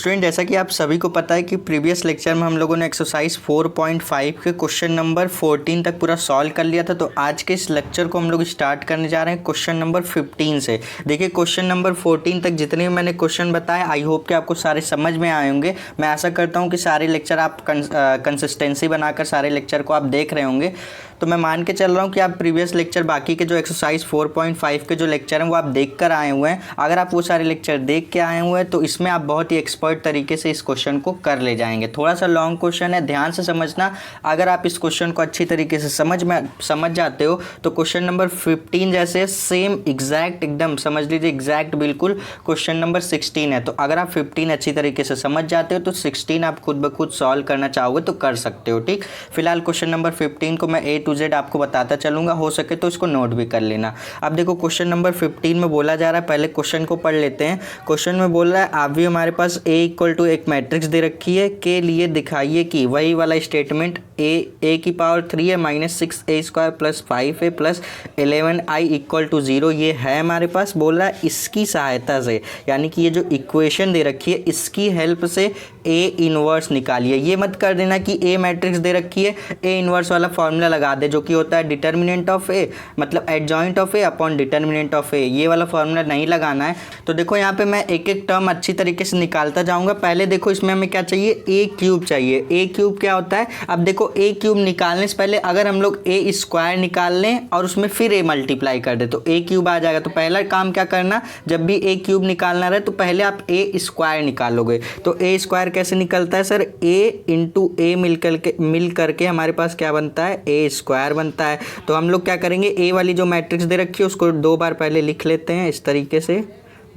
Student, जैसा कि आप सभी को पता है कि प्रीवियस लेक्चर में हम लोगों ने एक्सरसाइज 4.5 के क्वेश्चन नंबर 14 तक पूरा सॉल्व कर लिया था। तो आज के इस लेक्चर को हम लोग स्टार्ट करने जा रहे हैं क्वेश्चन नंबर 15 से। देखिए, क्वेश्चन नंबर 14 तक जितने भी मैंने क्वेश्चन बताए, आई होप कि आपको सारे समझ में आए होंगे। मैं आशा करता हूँ कि सारे लेक्चर आप कंसिस्टेंसी बनाकर सारे लेक्चर को आप देख रहे होंगे। तो मैं मान के चल रहा हूँ कि आप प्रीवियस लेक्चर, बाकी के जो एक्सरसाइज 4.5 के जो लेक्चर हैं वो आप देख कर आए हुए हैं। अगर आप वो सारे लेक्चर देख के आए हुए हैं तो इसमें आप बहुत ही एक्सपर्ट तरीके से इस क्वेश्चन को कर ले जाएंगे। थोड़ा सा लॉन्ग क्वेश्चन है, ध्यान से समझना। अगर आप इस क्वेश्चन को अच्छी तरीके से समझ जाते हो तो क्वेश्चन नंबर 15 जैसे सेम एग्जैक्ट, एकदम समझ लीजिए एग्जैक्ट बिल्कुल क्वेश्चन नंबर 16 है। तो अगर आप 15 अच्छी तरीके से समझ जाते हो तो 16 आप खुद ब खुद सॉल्व करना चाहोगे तो कर सकते हो। ठीक, फिलहाल क्वेश्चन नंबर 15 को मैं A to Z आपको बताता चलूंगा, हो सके तो इसको नोट भी कर लेना। अब देखो, क्वेश्चन नंबर 15 में बोला जा रहा है, पहले क्वेश्चन को पढ़ लेते हैं। क्वेश्चन में बोल रहा है, आप भी हमारे पास A इक्वल टू एक मैट्रिक्स दे रखी है के लिए दिखाइए कि वही वाला स्टेटमेंट a की पावर 3 है minus 6a square plus 5a plus 11i equal to 0 ये है हमारे पास। बोल रहा है इसकी सहायता से, यानी कि ये जो इक्वेशन दे रखी है इसकी हेल्प से a इनवर्स निकालिए। ये मत कर देना कि a मैट्रिक्स दे रखी है, a इनवर्स वाला फॉर्मूला लगा दे, जो कि होता है डिटर्मिनेंट ऑफ a मतलब adjoint of a upon determinant of a। ये वाला फॉर्मूला नहीं लगाना है। तो देखो, यहाँ पे मैं एक एक टर्म अच्छी तरीके से निकालता जाऊँगा। पहले देखो, इसमें हमें क्या चाहिए, a क्यूब चाहिए। a क्यूब क्या होता है? अब देखो, a क्यूब निकालने से पहले अगर हम लोग a स्क्वायर निकाल लें और उसमें फिर a मल्टीप्लाई कर दे तो a क्यूब आ जाएगा। तो पहला काम क्या करना, जब भी a क्यूब निकालना रहे तो पहले आप a स्क्वायर निकालोगे। तो a स्क्वायर कैसे निकलता है सर? a इंटू a मिल करके हमारे पास क्या बनता है, a स्क्वायर बनता है। तो हम लोग क्या करेंगे, a वाली जो मैट्रिक्स दे रखी है उसको 2 बार पहले लिख लेते हैं इस तरीके से,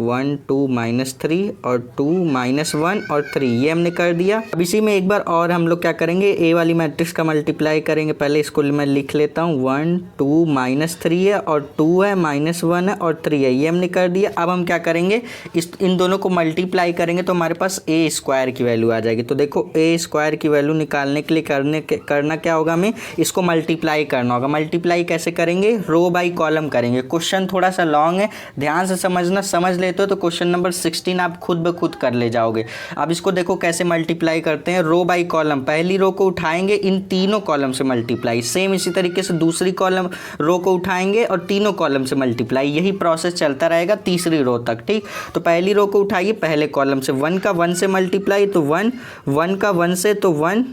1 2 -3 और 2 -1 और 3, ये हमने कर दिया। अब इसी में एक बार और हम लोग क्या करेंगे, ए वाली मैट्रिक्स का मल्टीप्लाई करेंगे। पहले इसको मैं लिख लेता हूँ, 1 2 -3 है और 2 है -1 है और 3 है, ये हमने कर दिया। अब हम क्या करेंगे, इन दोनों को मल्टीप्लाई करेंगे तो हमारे पास ए स्क्वायर की वैल्यू आ जाएगी। तो देखो, ए स्क्वायर की वैल्यू निकालने के लिए करना क्या होगा, हमें इसको मल्टीप्लाई करना होगा। मल्टीप्लाई कैसे करेंगे, रो बाई कॉलम करेंगे। क्वेश्चन थोड़ा सा लॉन्ग है, ध्यान से समझना। समझ तो क्वेश्चन नंबर 16 आप खुद ब खुद कर ले जाओगे। अब इसको देखो कैसे मल्टीप्लाई करते हैं, रो बाय कॉलम। पहली रो को उठाएंगे, इन तीनों कॉलम से मल्टीप्लाई। सेम इसी तरीके से दूसरी कॉलम रो को उठाएंगे और तीनों कॉलम से मल्टीप्लाई। यही प्रोसेस चलता रहेगा तीसरी रो तक। ठीक, तो पहली रो को उठाइए, पहले कॉलम से 1 का 1 से मल्टीप्लाई तो 1, 1 का 1 से तो 1,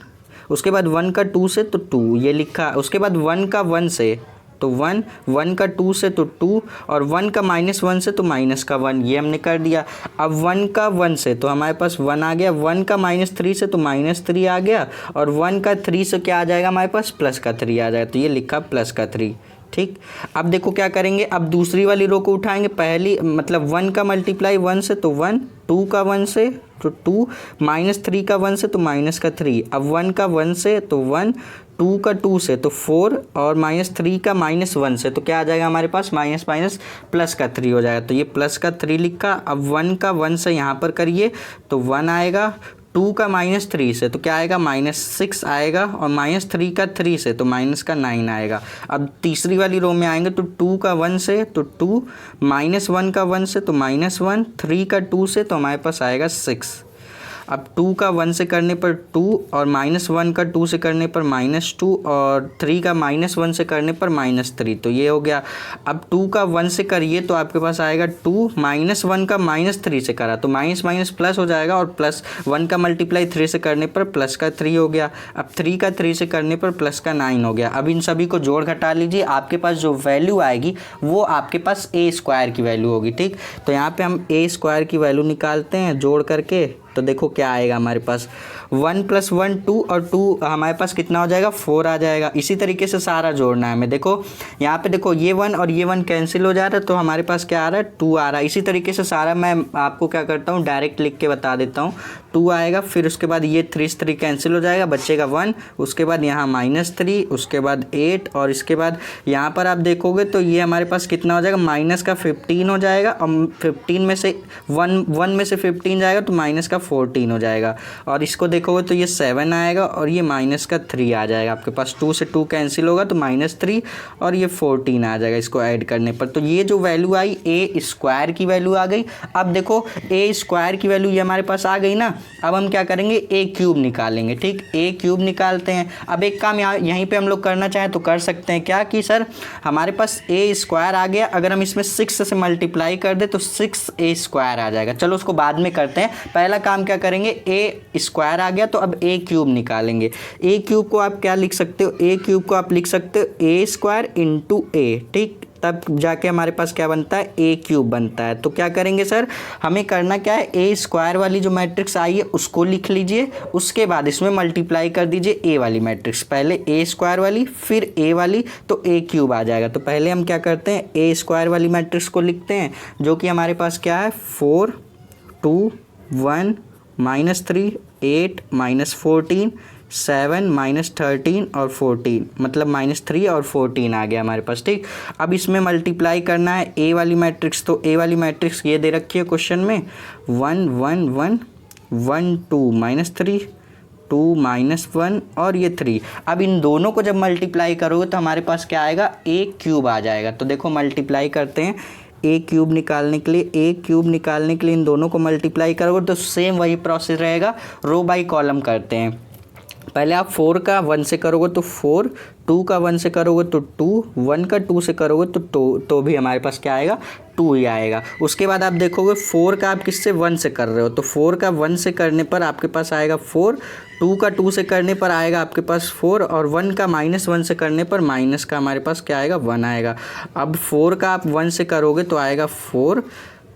उसके बाद 1 का 2 से तो 2, ये लिखा। उसके बाद 1 का 1 से तो 1, 1 का 2 से तो 2 और 1 का -1 से तो -1, ये हमने कर दिया। अब 1 का 1 से तो हमारे पास 1 आ गया, 1 का -3 से तो -3 आ गया और 1 का 3 से क्या आ जाएगा हमारे पास, प्लस का 3 आ जाएगा। तो ये लिखा प्लस का 3। ठीक, अब देखो क्या करेंगे, अब दूसरी वाली रो को उठाएंगे। पहली मतलब 1 का मल्टीप्लाई 1 से तो 1, 2 का 1 से तो 2, -3 का 1 से तो -3। अब 1 का 1 से तो 1, 2 का 2 से तो 4 और -3 का -1 से तो क्या आ जाएगा हमारे पास, माइनस प्लस का 3 हो जाएगा। तो ये प्लस का 3 लिखा। अब 1 का 1 से यहाँ पर करिए तो 1 आएगा, 2 का -3 से तो क्या आएगा, -6 आएगा और -3 का 3 से तो -9 आएगा। अब तीसरी वाली रो में आएंगे तो 2 का 1 से तो 2, -1 का 1 से तो -1, 3 का 2 से तो हमारे पास आएगा 6। अब 2 का 1 से करने पर 2 और -1 का 2 से करने पर -2 और 3 का -1 से करने पर -3, तो ये हो गया। अब 2 का 1 से करिए तो आपके पास आएगा 2, -1 का -3 से करा तो माइनस प्लस हो जाएगा और प्लस 1 का मल्टीप्लाई 3 से करने पर प्लस का 3 हो गया। अब 3 का 3 से करने पर प्लस का 9 हो गया। अब इन सभी को जोड़ घटा लीजिए, आपके पास जो वैल्यू आएगी वो आपके पास ए स्क्वायर की वैल्यू होगी। ठीक, तो यहाँ पे हम ए स्क्वायर की वैल्यू निकालते हैं जोड़ करके। तो देखो क्या आएगा हमारे पास, 1 + 1 2 और 2 हमारे पास कितना हो जाएगा, 4 आ जाएगा। इसी तरीके से सारा जोड़ना है हमें। देखो यहाँ पे देखो, ये 1 और ये 1 कैंसिल हो जा रहा है तो हमारे पास क्या आ रहा है, 2 आ रहा है। इसी तरीके से सारा मैं आपको क्या करता हूँ, डायरेक्ट लिख के बता देता हूँ। 2 आएगा, फिर उसके बाद ये 3 से 3 कैंसिल हो जाएगा, बचेगा 1, उसके बाद यहाँ -3, उसके बाद 8 और इसके बाद यहाँ पर आप देखोगे तो ये हमारे पास कितना हो जाएगा, -15 हो जाएगा। और 15 में से 1 में से 15 जाएगा तो -4 14 हो जाएगा। और इसको देखोगे तो ये 7 आएगा और ये -3 आ जाएगा। आपके पास 2 से 2 कैंसिल होगा तो -3 और ये 14 आ जाएगा इसको ऐड करने पर। तो ये जो वैल्यू आई ए स्क्वायर की वैल्यू आ गई। अब देखो ए स्क्वायर की वैल्यू ये हमारे पास आ गई ना। अब हम क्या करेंगे, ए क्यूब निकालेंगे। ठीक, ए क्यूब निकालते हैं। अब एक काम यहाँ यहीं पे हम लोग करना चाहें तो कर सकते हैं क्या कि सर हमारे पास ए स्क्वायर आ गया, अगर हम इसमें 6 से मल्टीप्लाई कर दे तो 6a स्क्वायर आ जाएगा। चलो उसको बाद में करते हैं, पहला काम क्या करेंगे, ए स्क्वायर आ गया तो अब ए क्यूब निकालेंगे। ए क्यूब को आप क्या लिख सकते हो, ए क्यूब को आप लिख सकते हो ए स्क्वायर इंटू ए। ठीक, तब जाके हमारे पास क्या बनता है, ए क्यूब बनता है। तो क्या करेंगे सर, हमें करना क्या है, ए स्क्वायर वाली जो मैट्रिक्स आई है उसको लिख लीजिए, उसके बाद इसमें मल्टीप्लाई कर दीजिए ए वाली मैट्रिक्स, पहले ए स्क्वायर वाली फिर ए वाली, तो ए क्यूब आ जाएगा। तो पहले हम क्या करते हैं, ए स्क्वायर वाली मैट्रिक्स को लिखते हैं जो कि हमारे पास क्या है 4 2 1 -3 8 -14 7 -13 और 14, मतलब -3 और 14 आ गया हमारे पास। ठीक, अब इसमें मल्टीप्लाई करना है ए वाली मैट्रिक्स, तो ए वाली मैट्रिक्स ये दे रखी है क्वेश्चन में 1 1 1 1 2 -3 2 -1 और ये 3। अब इन दोनों को जब मल्टीप्लाई करोगे तो हमारे पास क्या आएगा, ए क्यूब आ जाएगा। तो देखो मल्टीप्लाई करते हैं, ए क्यूब निकालने के लिए, ए क्यूब निकालने के लिए इन दोनों को मल्टीप्लाई करोगे तो सेम वही प्रोसेस रहेगा, रो बाई कॉलम करते हैं। पहले आप 4 का 1 से करोगे तो 4, 2 का 1 से करोगे तो 2, 1 का 2 से करोगे तो भी हमारे पास क्या आएगा, 2 ही आएगा। उसके बाद आप देखोगे 4 का आप किससे 1 से कर रहे हो, तो 4 का 1 से करने पर आपके पास आएगा 4, 2 का 2 से करने पर आएगा आपके पास 4 और 1 का -1 से करने पर माइनस का हमारे पास क्या आएगा, 1 आएगा। अब 4 का आप 1 से करोगे तो आएगा 4,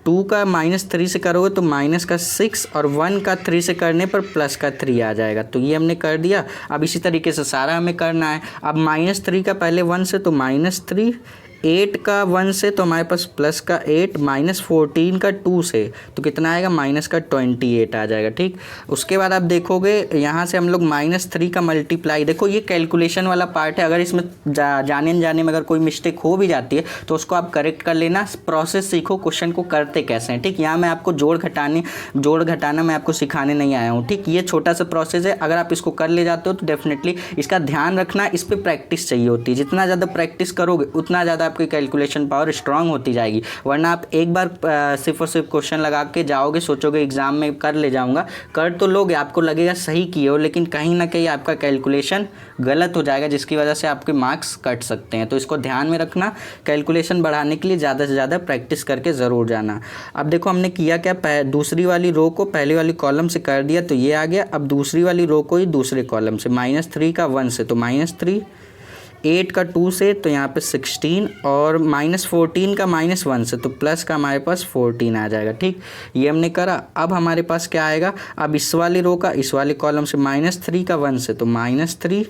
2 का -3 से करोगे तो -6 और 1 का 3 से करने पर +3 आ जाएगा। तो ये हमने कर दिया। अब इसी तरीके से सारा हमें करना है। अब -3 का पहले 1 से तो -3, 8 का 1 से तो हमारे पास +8, -14 का 2 से तो कितना आएगा, -28 आ जाएगा। ठीक, उसके बाद आप देखोगे यहाँ से हम लोग -3 का मल्टीप्लाई, देखो ये कैलकुलेशन वाला पार्ट है, अगर इसमें जाने में अगर कोई मिस्टेक हो भी जाती है तो उसको आप करेक्ट कर लेना, प्रोसेस सीखो क्वेश्चन को करते कैसे हैं। ठीक, यहाँ मैं आपको जोड़ घटाना मैं आपको सिखाने नहीं आया हूँ। ठीक, ये छोटा सा प्रोसेस है, अगर आप इसको कर ले जाते हो तो डेफिनेटली इसका ध्यान रखना, इस पर प्रैक्टिस चाहिए होती है। जितना ज़्यादा प्रैक्टिस करोगे उतना ज़्यादा आपकी कैलकुलेशन पावर स्ट्रांग होती जाएगी, वरना आप एक बार सिर्फ और सिर्फ क्वेश्चन लगा के जाओगे, सोचोगे एग्जाम में कर ले जाऊंगा, कर तो लोगे, आपको लगेगा सही किए हो, लेकिन कहीं ना कहीं आपका कैलकुलेशन गलत हो जाएगा, जिसकी वजह से आपके मार्क्स कट सकते हैं। तो इसको ध्यान में रखना, कैलकुलेशन बढ़ाने के लिए ज़्यादा से ज़्यादा प्रैक्टिस करके ज़रूर जाना। अब देखो हमने किया क्या, दूसरी वाली रो को पहले वाली कॉलम से कर दिया तो ये आ गया। अब दूसरी वाली रो को ही दूसरे कॉलम से, -3 का 1 से तो -3, 8 का 2 से तो यहाँ पे 16 और -14 का -1 से तो प्लस का हमारे पास 14 आ जाएगा। ठीक, ये हमने करा। अब हमारे पास क्या आएगा, अब इस वाली रो का इस वाले कॉलम से -3 का 1 से तो -3,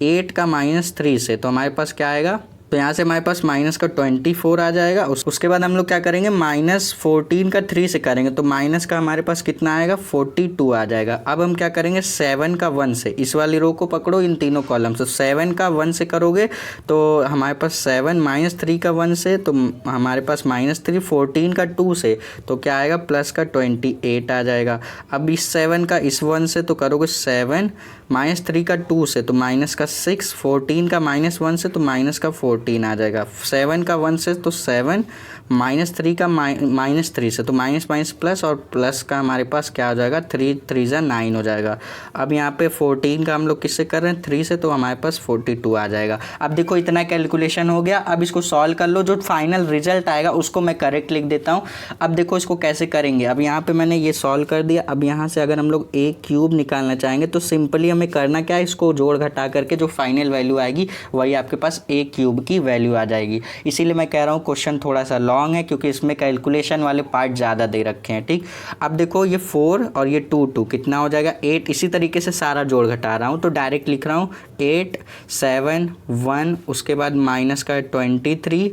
8 का -3 से तो हमारे पास क्या आएगा, तो यहाँ से हमारे पास माइनस का 24 आ जाएगा। उसके बाद हम लोग क्या करेंगे, -14 का 3 से करेंगे तो माइनस का हमारे पास कितना आएगा, 42 आ जाएगा। अब हम क्या करेंगे, 7 का 1 से, इस वाली रो को पकड़ो इन तीनों कॉलम से, 7 का 1 से करोगे तो हमारे पास 7, -3 का 1 से तो हमारे पास -3, 14 का 2 से तो क्या आएगा, प्लस का 28 आ जाएगा। अब इस 7 का इस 1 से तो करोगे 7, -3 का 2 से तो माइनस का 6, 14 का -1 से तो माइनस का 14 आ जाएगा। 7 का 1 से तो 7, -3 का -3 से तो माइनस प्लस और प्लस का हमारे पास क्या हो जाएगा, 3 3 9 हो जाएगा। अब यहाँ पे 14 का हम लोग किससे कर रहे हैं, 3 से, तो हमारे पास 42 आ जाएगा। अब देखो इतना कैलकुलेशन हो गया। अब इसको सॉल्व कर लो, जो फाइनल रिजल्ट आएगा उसको मैं करेक्ट लिख देता हूँ। अब देखो इसको कैसे करेंगे, अब यहाँ पे मैंने ये सॉल्व कर दिया। अब यहाँ से अगर हम लोग ए क्यूब निकालना चाहेंगे तो सिंपली हमें करना क्या है, इसको जोड़ घटा करके जो फाइनल वैल्यू आएगी वही आपके पास ए क्यूब की वैल्यू आ जाएगी। इसीलिए मैं कह रहा हूँ क्वेश्चन थोड़ा सा लॉन्ग है, क्योंकि इसमें कैलकुलेशन वाले पार्ट ज़्यादा दे रखे हैं। ठीक, अब देखो ये 4 और ये 2 कितना हो जाएगा, 8। इसी तरीके से सारा जोड़ घटा रहा हूँ तो डायरेक्ट लिख रहा हूँ 8 7 1, उसके बाद माइनस का 23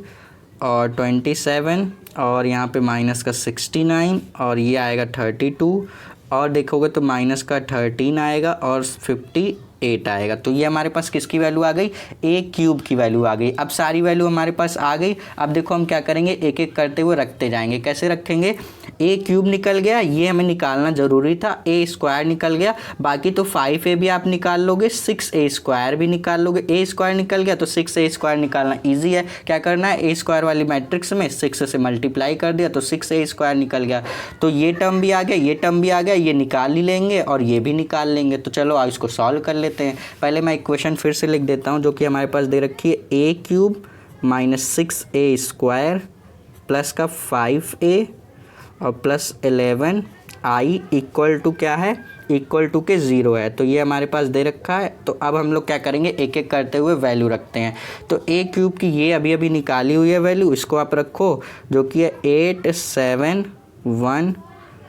और 27 और यहाँ पे माइनस का 69 और ये आएगा 32 और देखोगे तो माइनस का 13 आएगा और 8 आएगा। तो ये हमारे पास किसकी वैल्यू आ गई, ए क्यूब की वैल्यू आ गई। अब सारी वैल्यू हमारे पास आ गई। अब देखो हम क्या करेंगे, एक एक करते हुए रखते जाएंगे। कैसे रखेंगे, ए क्यूब निकल गया, ये हमें निकालना ज़रूरी था, ए स्क्वायर निकल गया, बाकी तो 5a भी आप निकाल लोगे, 6a स्क्वायर भी निकाल लोगे। ए स्क्वायर निकल गया तो 6a स्क्वायर निकालना ईजी है। क्या करना है, ए स्क्वायर वाली मैट्रिक्स में 6 से मल्टीप्लाई कर दिया तो 6a स्क्वायर निकल गया। तो ये टर्म भी आ गया, ये टर्म भी आ गया, ये निकाल ही लेंगे और ये भी निकाल लेंगे। तो चलो आज इसको सॉल्व कर लेते हैं। पहले मैं इक्वेशन फिर से लिख देता हूँ जो कि हमारे पास दे रखी है, a cube minus 6a square plus का 5a और प्लस 11i इक्वल टू क्या है, इक्वल टू के 0 है। तो ये हमारे पास दे रखा है। तो अब हम लोग क्या करेंगे, एक एक करते हुए वैल्यू रखते हैं। तो ए क्यूब की ये अभी अभी निकाली हुई है वैल्यू, इसको आप रखो जो कि है 8 7 1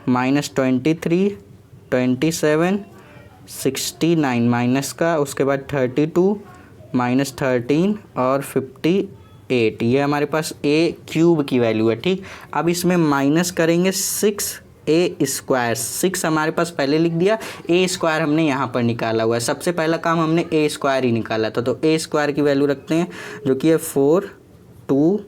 माइनस 23 27 69 माइनस का, उसके बाद 32 माइनस 13 और 58। ये हमारे पास ए क्यूब की वैल्यू है। ठीक, अब इसमें माइनस करेंगे 6a स्क्वायर। 6 हमारे पास पहले लिख दिया, ए स्क्वायर हमने यहाँ पर निकाला हुआ है। सबसे पहला काम हमने ए स्क्वायर ही निकाला था। तो ए स्क्वायर की वैल्यू रखते हैं जो कि है 4 2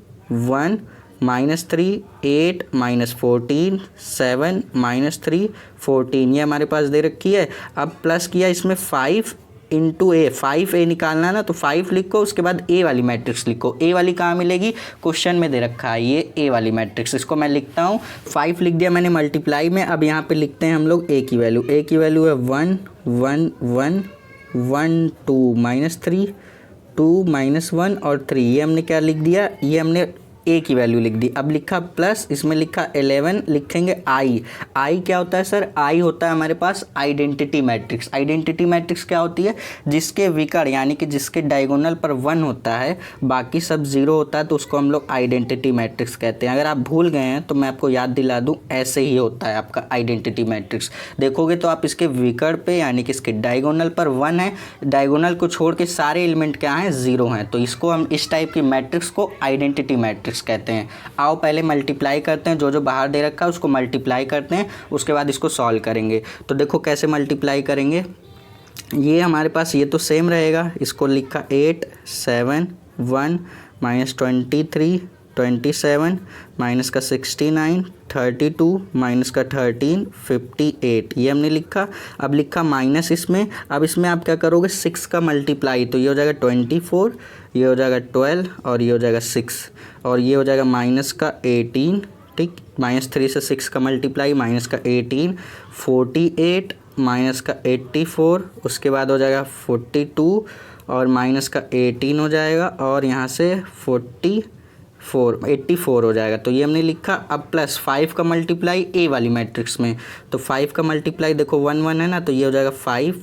1 माइनस 3 8 माइनस 14 7 माइनस 3 14, ये हमारे पास दे रखी है। अब प्लस किया इसमें 5 इंटू ए, 5a निकालना है ना, तो 5 लिखो, उसके बाद ए वाली मैट्रिक्स लिखो। ए वाली कहाँ मिलेगी, क्वेश्चन में दे रखा है ये ए वाली मैट्रिक्स। इसको मैं लिखता हूँ, 5 लिख दिया मैंने मल्टीप्लाई में। अब यहाँ पे लिखते हैं हम लोग ए की वैल्यू। ए की वैल्यू है 1 1 1 1 2 माइनस 3 2 माइनस 1 और 3। ये हमने क्या लिख दिया, ये हमने ए की वैल्यू लिख दी। अब लिखा प्लस, इसमें लिखा 11, लिखेंगे आई। आई क्या होता है सर, आई होता है हमारे पास आइडेंटिटी मैट्रिक्स। आइडेंटिटी मैट्रिक्स क्या होती है, जिसके विकर्ण यानी कि जिसके डायगोनल पर 1 होता है, बाकी सब 0 होता है, तो उसको हम लोग आइडेंटिटी मैट्रिक्स कहते हैं। अगर आप भूल गए हैं तो मैं आपको याद दिला दूँ, ऐसे ही होता है आपका आइडेंटिटी मैट्रिक्स। देखोगे तो आप इसके विकर्ण पे यानी कि इसके डायगोनल पर 1 है, डायगोनल को छोड़ के सारे एलिमेंट क्या हैं, 0 हैं। तो इसको हम इस टाइप की मैट्रिक्स को आइडेंटिटी मैट्रिक्स कहते हैं। आओ पहले मल्टीप्लाई करते हैं, जो जो बाहर दे रखा है उसको मल्टीप्लाई करते हैं, उसके बाद इसको सॉल्व करेंगे। तो देखो कैसे मल्टीप्लाई करेंगे, ये हमारे पास ये तो सेम रहेगा। इसको लिखा 8 7 1 माइनस 23 27 माइनस का 69 32 माइनस का 13 58, ये हमने लिखा। अब लिखा माइनस इसमें, अब इसमें आप क्या करोगे, 6 का मल्टीप्लाई, तो ये हो जाएगा 24, ये हो जाएगा 12 और ये हो जाएगा 6 और ये हो जाएगा माइनस का 18। ठीक, -3 से 6 का मल्टीप्लाई, माइनस का 18 48 माइनस का 84, उसके बाद हो जाएगा 42 और माइनस का 18 हो जाएगा और यहाँ से 84 हो जाएगा। तो ये हमने लिखा। अब प्लस 5 का मल्टीप्लाई ए वाली मैट्रिक्स में, तो 5 का मल्टीप्लाई देखो 1 1 है ना, तो ये हो जाएगा 5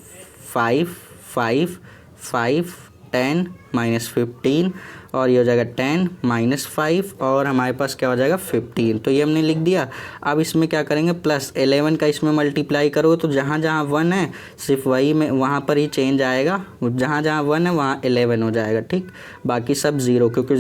5 5 5 10 माइनस 15 और ये हो जाएगा 10 माइनस 5 और हमारे पास क्या हो जाएगा 15। तो ये हमने लिख दिया। अब इसमें क्या करेंगे, प्लस 11 का इसमें मल्टीप्लाई करोगे तो जहाँ जहाँ 1 है सिर्फ वही में वहाँ पर ही चेंज आएगा, जहाँ जहाँ 1 है वहाँ 11 हो जाएगा। ठीक, बाकी सब 0, क्योंकि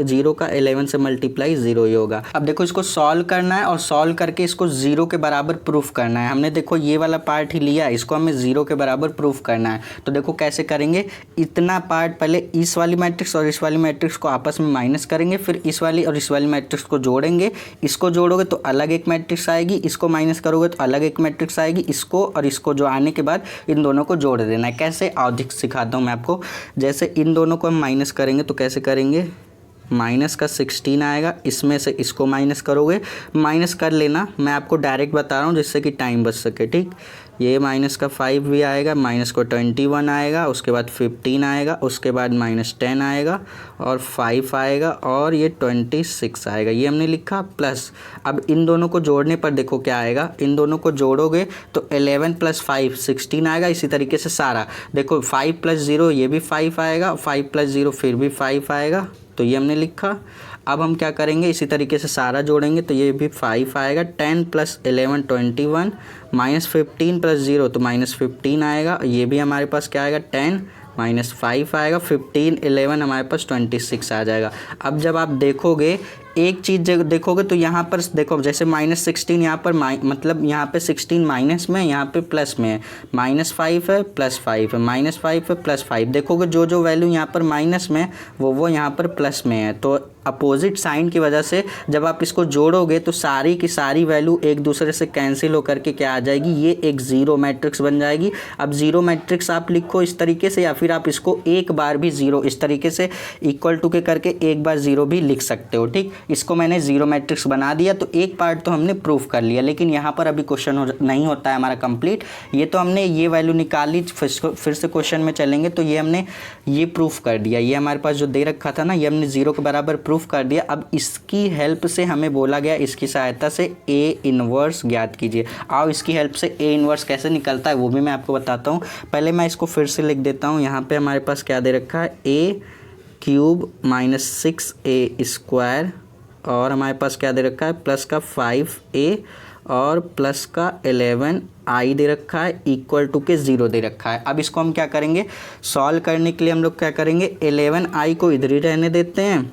0 का 11 से मल्टीप्लाई 0 ही होगा। अब देखो इसको सॉल्व करना है और सॉल्व करके इसको 0 के बराबर प्रूफ करना है। हमने देखो ये वाला पार्ट ही लिया, इसको हमें 0 के बराबर प्रूफ करना है। तो देखो कैसे करेंगे, इतना पार्ट पहले इस वाली मैट्रिक्स और इस वाली मैट्रिक्स को आपस में माइनस करेंगे, फिर इस वाली और इस वाली मैट्रिक्स को जोड़ेंगे। इसको जोड़ोगे तो अलग एक मैट्रिक्स आएगी, इसको माइनस करोगे तो अलग एक मैट्रिक्स आएगी। इसको और इसको जो आने के बाद इन दोनों को जोड़ देना है। कैसे, अधिक सिखाता हूँ मैं आपको। जैसे इन दोनों को हम माइनस करेंगे तो कैसे करेंगे, माइनस का 16 आएगा, इसमें से इसको माइनस करोगे, माइनस कर लेना, मैं आपको डायरेक्ट बता रहा हूँ जिससे कि टाइम बच सके। ठीक, ये माइनस का 5 भी आएगा, माइनस को 21 आएगा, उसके बाद 15 आएगा, उसके बाद माइनस 10 आएगा और 5 आएगा और ये 26 आएगा। ये हमने लिखा प्लस। अब इन दोनों को जोड़ने पर देखो क्या आएगा, इन दोनों को जोड़ोगे तो 11 + 5 16 आएगा। इसी तरीके से सारा देखो 5 + 0 ये भी 5 आएगा, 5 + 0 फिर भी 5 आएगा। तो ये हमने लिखा। अब हम क्या करेंगे, इसी तरीके से सारा जोड़ेंगे तो ये भी 5 आएगा। 10 + 11 21 -15 + 0 तो -15 आएगा। ये भी हमारे पास क्या आएगा 10 -5 आएगा, 15 11 हमारे पास 26 आ जाएगा। अब जब आप देखोगे एक चीज़ देखोगे तो यहाँ पर देखो जैसे -16 यहाँ पर मतलब यहाँ पे 16 माइनस में, यहाँ पे प्लस में है, -5 है +5 है, -5 है +5, देखोगे जो जो वैल्यू यहाँ पर माइनस में वो यहाँ पर प्लस में है। तो अपोजिट साइन की वजह से जब आप इसको जोड़ोगे तो सारी की सारी वैल्यू एक दूसरे से कैंसिल होकर के क्या आ जाएगी, ये एक ज़ीरो मैट्रिक्स बन जाएगी। अब ज़ीरो मैट्रिक्स आप लिखो इस तरीके से, या फिर आप इसको एक बार भी ज़ीरो इस तरीके से इक्वल टू के करके एक बार ज़ीरो भी लिख सकते हो। ठीक, इसको मैंने ज़ीरो मैट्रिक्स बना दिया। तो एक पार्ट तो हमने प्रूफ कर लिया, लेकिन यहाँ पर अभी क्वेश्चन नहीं होता है हमारा कंप्लीट। ये तो हमने ये वैल्यू निकाली, फिर से क्वेश्चन में चलेंगे तो ये हमने ये प्रूफ कर दिया। ये हमारे पास जो दे रखा था ना, ये हमने ज़ीरो के बराबर प्रूफ कर दिया। अब इसकी हेल्प से हमें बोला गया इसकी सहायता से ए इनवर्स ज्ञात कीजिए। आओ इसकी हेल्प से ए इनवर्स कैसे निकलता है वो भी मैं आपको बताता हूँ। पहले मैं इसको फिर से लिख देता हूँ। यहाँ पे हमारे पास क्या दे रखा है, a³ -6a² और हमारे पास क्या दे रखा है, प्लस का 5a और प्लस का 11i दे रखा है, इक्वल टू के 0 दे रखा है। अब इसको हम क्या करेंगे, सॉल्व करने के लिए हम लोग क्या करेंगे, 11i को इधर ही रहने देते हैं।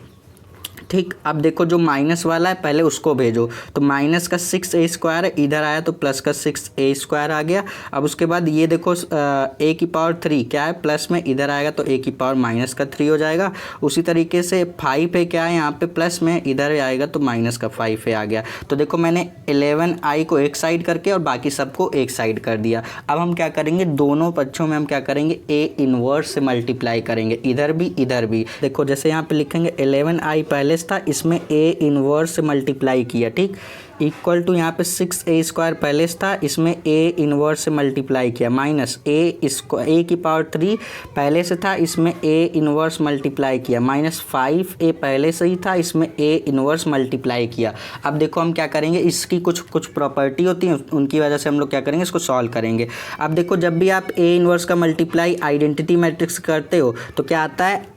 ठीक, अब देखो जो माइनस वाला है पहले उसको भेजो, तो माइनस का 6a² है, इधर आया तो प्लस का 6a² आ गया। अब उसके बाद ये देखो a³ क्या है प्लस में, इधर आएगा तो a⁻³ हो जाएगा। उसी तरीके से 5 है क्या है यहाँ पे प्लस में, इधर आएगा तो -5 आ गया। तो देखो मैंने 11i को एक साइड करके और बाकी सबको एक साइड कर दिया। अब हम क्या करेंगे, दोनों पक्षों में हम क्या करेंगे, ए इनवर्स से मल्टीप्लाई करेंगे, इधर भी इधर भी। देखो जैसे यहाँ पे लिखेंगे 11i पहले था, इसमें ए इनवर्स से मल्टीप्लाई किया, ठीक, इक्वल टू यहाँ पे 6a² पहले था, इसमें ए इनवर्स से मल्टीप्लाई किया, माइनस a⁻³ पहले से था, इसमें ए इनवर्स मल्टीप्लाई किया, -5a पहले से ही था, इसमें ए इनवर्स मल्टीप्लाई किया। अब देखो हम क्या करेंगे, इसकी कुछ प्रॉपर्टी होती है, उनकी वजह से हम लोग क्या करेंगे, इसको सॉल्व करेंगे। अब देखो जब भी आप ए इनवर्स का मल्टीप्लाई आइडेंटिटी मैट्रिक्स करते हो तो क्या आता है,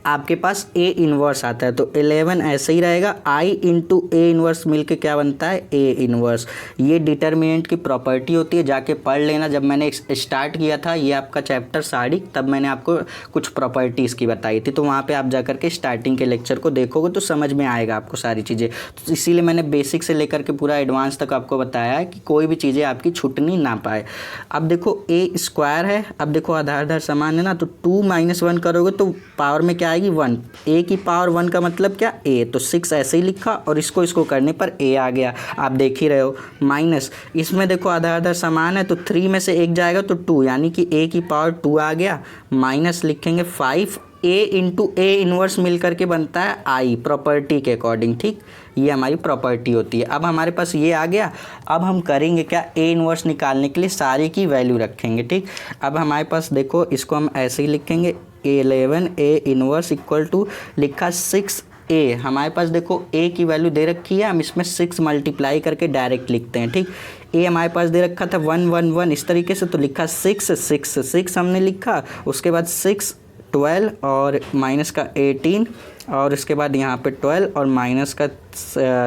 आपके पास ए इनवर्स आता है। तो 11 ऐसे ही रहेगा, आई इंटू ए इनवर्स मिलके क्या बनता है, ए इनवर्स। ये डिटर्मिनेंट की प्रॉपर्टी होती है, जाके पढ़ लेना। जब मैंने स्टार्ट किया था ये आपका चैप्टर साड़ी, तब मैंने आपको कुछ प्रॉपर्टीज़ की बताई थी, तो वहाँ पे आप जाकर के स्टार्टिंग के लेक्चर को देखोगे तो समझ में आएगा आपको सारी चीज़ें। तो इसीलिए मैंने बेसिक से लेकर के पूरा एडवांस तक आपको बताया है कि कोई भी चीज़ें आपकी छूटनी ना पाए। अब देखो a² है, अब देखो आधार समान है ना, तो 2 - 1 करोगे तो पावर में क्या आएगी, 1। a⁻1 का मतलब क्या, a, तो 6 ऐसे ही लिखा और इसको करने पर a आ गया, आप देख ही रहे हो। माइनस इसमें देखो आधार समान है तो 3 में से 1 जाएगा तो 2, यानी कि a⁻2 आ गया। माइनस लिखेंगे 5, a इंटू ए इनवर्स मिल करके बनता है i, प्रॉपर्टी के अकॉर्डिंग। ठीक, ये हमारी प्रॉपर्टी होती है। अब हमारे पास ये आ गया। अब हम करेंगे क्या, ए इनवर्स निकालने के लिए सारी की वैल्यू रखेंगे। ठीक, अब हमारे पास देखो इसको हम ऐसे ही लिखेंगे, 11 ए इनवर्स इक्वल टू लिखा 6a। हमारे पास देखो a की वैल्यू दे रखी है, हम इसमें 6 मल्टीप्लाई करके डायरेक्ट लिखते हैं। ठीक, a हमारे पास दे रखा था 1 1 1 इस तरीके से, तो लिखा 6 हमने लिखा। उसके बाद 6 12 और माइनस का 18 और इसके बाद यहाँ पे 12 और माइनस का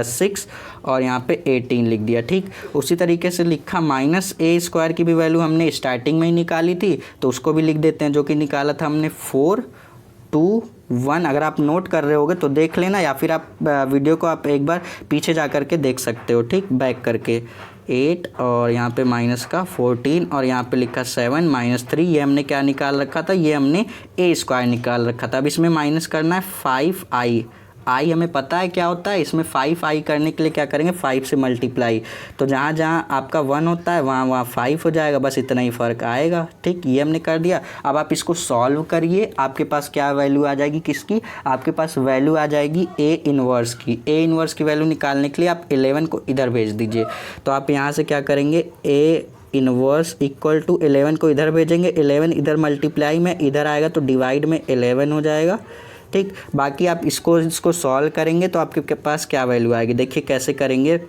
6 और यहाँ पे 18 लिख दिया। ठीक, उसी तरीके से लिखा -a² की भी वैल्यू हमने स्टार्टिंग में ही निकाली थी, तो उसको भी लिख देते हैं, जो कि निकाला था हमने 4 2 1। अगर आप नोट कर रहे होगे तो देख लेना, या फिर आप वीडियो को आप एक बार पीछे जा कर के देख सकते हो। ठीक, बैक करके 8 और यहाँ पे माइनस का 14 और यहाँ पे लिखा 7 -3। ये हमने क्या निकाल रखा था, ये हमने a² निकाल रखा था। अब इसमें माइनस करना है 5i, आई हमें पता है क्या होता है, इसमें 5i करने के लिए क्या करेंगे, 5 से मल्टीप्लाई, तो जहाँ जहाँ आपका 1 होता है वहाँ 5 हो जाएगा, बस इतना ही फ़र्क आएगा। ठीक, ये हमने कर दिया। अब आप इसको सॉल्व करिए, आपके पास क्या वैल्यू आ जाएगी, किसकी, आपके पास वैल्यू आ जाएगी ए इनवर्स की। ए इनवर्स की वैल्यू निकालने के लिए आप 11 को इधर भेज दीजिए। तो आप यहाँ से क्या करेंगे, ए इनवर्स इक्वल टू 11 को इधर भेजेंगे, 11 इधर मल्टीप्लाई में, इधर आएगा तो डिवाइड में 11 हो जाएगा। ठीक, बाकी आप इसको सॉल्व करेंगे तो आपके पास क्या वैल्यू आएगी, देखिए कैसे करेंगे,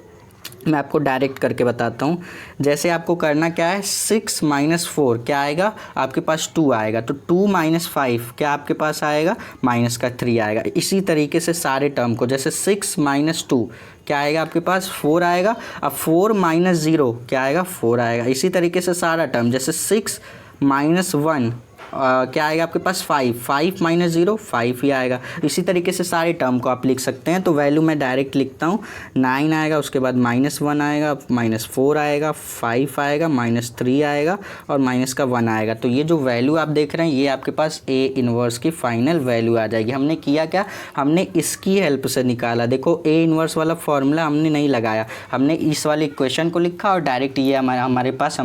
मैं आपको डायरेक्ट करके बताता हूँ। जैसे आपको करना क्या है, 6 - 4 क्या आएगा, आपके पास 2 आएगा, तो 2 - 5 क्या आपके पास आएगा, -3 आएगा। इसी तरीके से सारे टर्म को, जैसे 6 - 2 क्या आएगा आपके पास, 4 आएगा। अब 4 - 0 क्या आएगा, 4 आएगा। इसी तरीके से सारा टर्म, जैसे 6 - 1 क्या आएगा आपके पास 5, 5 माइनस 0 5 ही आएगा। इसी तरीके से सारे टर्म को आप लिख सकते हैं। तो वैल्यू मैं डायरेक्ट लिखता हूँ, 9 आएगा, उसके बाद -1 आएगा, -4 आएगा, 5 आएगा, -3 आएगा और माइनस का 1 आएगा। तो ये जो वैल्यू आप देख रहे हैं ये आपके पास ए इन्वर्स की फाइनल वैल्यू आ जाएगी। हमने किया क्या, हमने इसकी हेल्प से निकाला। देखो ए इन्वर्स वाला फॉर्मूला हमने नहीं लगाया, हमने इस वाले इक्वेशन को लिखा और डायरेक्ट ये हमारे पास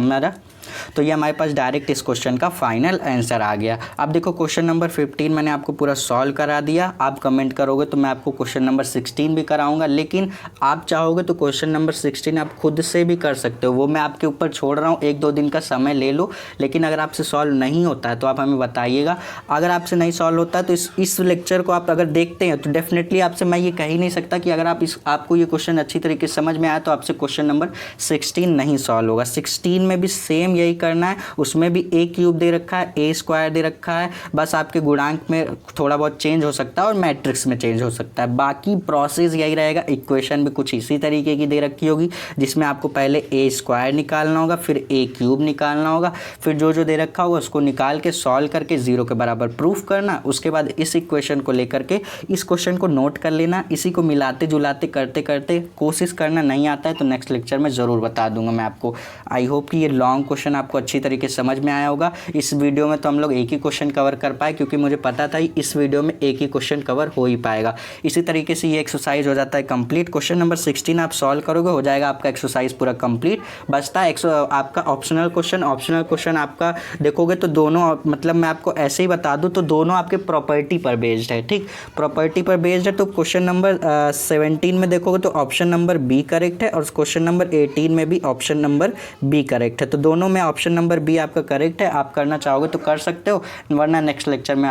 तो ये हमारे पास डायरेक्ट इस क्वेश्चन का फाइनल आंसर आ गया। अब देखो क्वेश्चन नंबर 15 मैंने आपको पूरा सॉल्व करा दिया। आप कमेंट करोगे तो मैं आपको क्वेश्चन नंबर 16 भी कराऊंगा, लेकिन आप चाहोगे तो क्वेश्चन नंबर 16 आप खुद से भी कर सकते हो, वो मैं आपके ऊपर छोड़ रहा हूँ। 1-2 दिन का समय ले लो, लेकिन अगर आपसे सॉल्व नहीं होता है तो आप हमें बताइएगा। अगर आपसे नहीं सॉल्व होता है तो इस लेक्चर को आप अगर देखते हैं तो डेफिनेटली आपसे मैं ये कह ही नहीं सकता कि अगर आपको ये क्वेश्चन अच्छी तरीके से समझ में आया तो आपसे क्वेश्चन नंबर 16 नहीं सॉल्व होगा। 16 में भी सेम यही करना है, उसमें भी ए क्यूब दे रखा है, ए स्क्वायर दे रखा है, बस आपके गुणांक में थोड़ा बहुत चेंज हो सकता है और मैट्रिक्स में चेंज हो सकता है, बाकी प्रोसेस यही रहेगा। इक्वेशन भी कुछ इसी तरीके की दे रखी होगी, जिसमें आपको पहले ए स्क्वायर निकालना होगा, फिर ए क्यूब निकालना होगा, फिर जो दे रखा होगा उसको निकाल के सॉल्व करके 0 के बराबर प्रूफ करना। उसके बाद इस इक्वेशन को लेकर के इस क्वेश्चन को नोट कर लेना, इसी को मिलाते जुलाते करते करते कोशिश करना। नहीं आता है तो नेक्स्ट लेक्चर में ज़रूर बता दूंगा मैं आपको। आई होप कि ये लॉन्ग क्वेश्चन आपको अच्छी तरीके से समझ में आया होगा। इस वीडियो में तो हम लोग एक ही क्वेश्चन कवर कर पाए, क्योंकि मुझे पता था इस वीडियो में एक ही क्वेश्चन कवर हो ही पाएगा। इसी तरीके से ये एक्सरसाइज हो जाता है कंप्लीट। क्वेश्चन नंबर 16 आप सॉल्व करोगे, हो जाएगा आपका एक्सरसाइज पूरा कंप्लीट। बचता है आपका ऑप्शनल क्वेश्चन। ऑप्शनल क्वेश्चन आपका देखोगे तो दोनों, मतलब मैं आपको ऐसे ही बता दूं तो दोनों आपके प्रॉपर्टी पर बेस्ड है, ठीक, प्रॉपर्टी पर बेस्ड है। तो क्वेश्चन नंबर 17 में देखोगे तो ऑप्शन नंबर बी करेक्ट है और क्वेश्चन नंबर 18 में भी ऑप्शन नंबर बी करेक्ट है। तो दोनों में ऑप्शन नंबर बी आपका करेक्ट है। आप करना चाहोगे तो कर सकते हो, वरना नेक्स्ट लेक्चर में मैं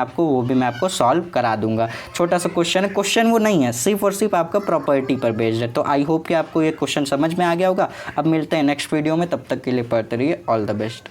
आपको सॉल्व करा दूंगा। छोटा सा क्वेश्चन है, क्वेश्चन वो नहीं है, सिर्फ और सिर्फ आपका प्रॉपर्टी पर बेस्ड है। तो आई होप कि आपको ये क्वेश्चन समझ में आ गया होगा। अब मिलते हैं नेक्स्ट वीडियो में, तब तक के लिए पढ़ते रहिए। All the best.